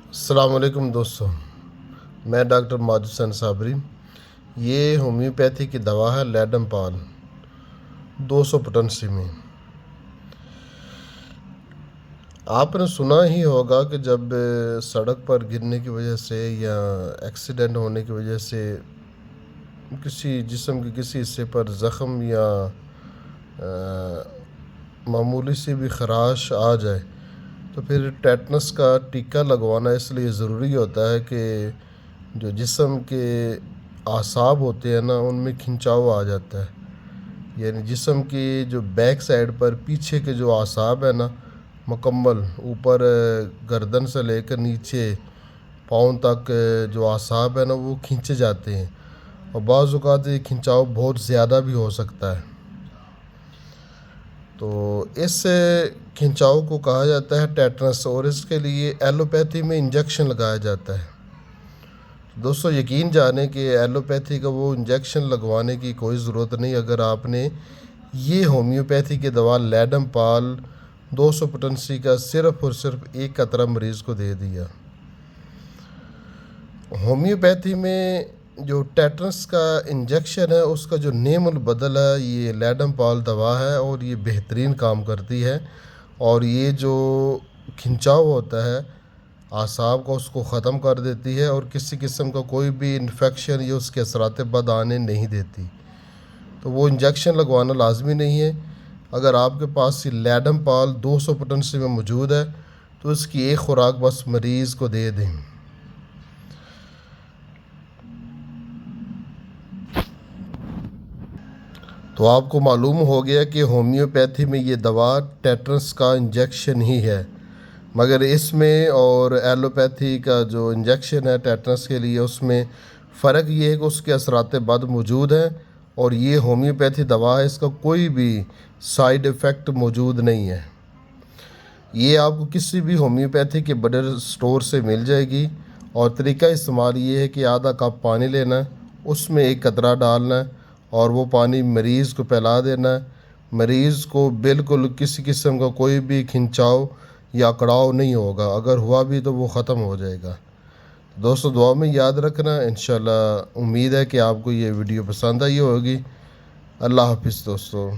السلام علیکم دوستو، میں ڈاکٹر ماجد حسین صابری۔ یہ ہومیوپیتھی کی دوا ہے لیڈم پال 200 پوٹنسی میں۔ آپ نے سنا ہی ہوگا کہ جب سڑک پر گرنے کی وجہ سے یا ایکسیڈنٹ ہونے کی وجہ سے کسی جسم کے کسی حصے پر زخم یا معمولی سی بھی خراش آ جائے تو پھر ٹیٹنس کا ٹیکہ لگوانا اس لیے ضروری ہوتا ہے کہ جو جسم کے اعصاب ہوتے ہیں نا ان میں کھنچاؤ آ جاتا ہے، یعنی جسم کی جو بیک سائڈ پر پیچھے کے جو اعصاب ہیں نا مکمل اوپر گردن سے لے کر نیچے پاؤں تک جو اعصاب ہیں نا وہ کھینچے جاتے ہیں، اور بعض اوقات یہ کھنچاؤ بہت زیادہ بھی ہو سکتا ہے۔ تو اس کھنچاؤ کو کہا جاتا ہے ٹیٹنس، اور اس کے لیے ایلوپیتھی میں انجیکشن لگایا جاتا ہے۔ دوستو یقین جانیں کہ ایلوپیتھی کا وہ انجیکشن لگوانے کی کوئی ضرورت نہیں اگر آپ نے یہ ہومیوپیتھی کی دوا لیڈم پال 200 پوٹنسی کا صرف اور صرف ایک قطرہ مریض کو دے دیا۔ ہومیوپیتھی میں جو ٹیٹنس کا انجیکشن ہے اس کا جو نیم البدل ہے یہ لیڈم پال دوا ہے، اور یہ بہترین کام کرتی ہے، اور یہ جو کھنچاؤ ہوتا ہے اعصاب کا اس کو ختم کر دیتی ہے، اور کسی قسم کا کوئی بھی انفیکشن یا اس کے اثرات بد آنے نہیں دیتی۔ تو وہ انجیکشن لگوانا لازمی نہیں ہے۔ اگر آپ کے پاس یہ لیڈم پال 200 پوٹنسی میں موجود ہے تو اس کی ایک خوراک بس مریض کو دے دیں۔ تو آپ کو معلوم ہو گیا کہ ہومیوپیتھی میں یہ دوا ٹیٹنس کا انجیکشن ہی ہے، مگر اس میں اور ایلوپیتھی کا جو انجیکشن ہے ٹیٹنس کے لیے اس میں فرق یہ ہے کہ اس کے اثرات بد موجود ہیں، اور یہ ہومیوپیتھی دوا ہے اس کا کوئی بھی سائیڈ ایفیکٹ موجود نہیں ہے۔ یہ آپ کو کسی بھی ہومیوپیتھی کے بڑے اسٹور سے مل جائے گی، اور طریقہ استعمال یہ ہے کہ آدھا کپ پانی لینا ہے، اس میں ایک قطرہ ڈالنا ہے، اور وہ پانی مریض کو پلا دینا ہے۔ مریض کو بالکل کسی قسم کا کوئی بھی کھنچاؤ یا اکڑاؤ نہیں ہوگا، اگر ہوا بھی تو وہ ختم ہو جائے گا۔ دوستو دعا میں یاد رکھنا، انشاءاللہ امید ہے کہ آپ کو یہ ویڈیو پسند آئی ہوگی۔ اللہ حافظ دوستو۔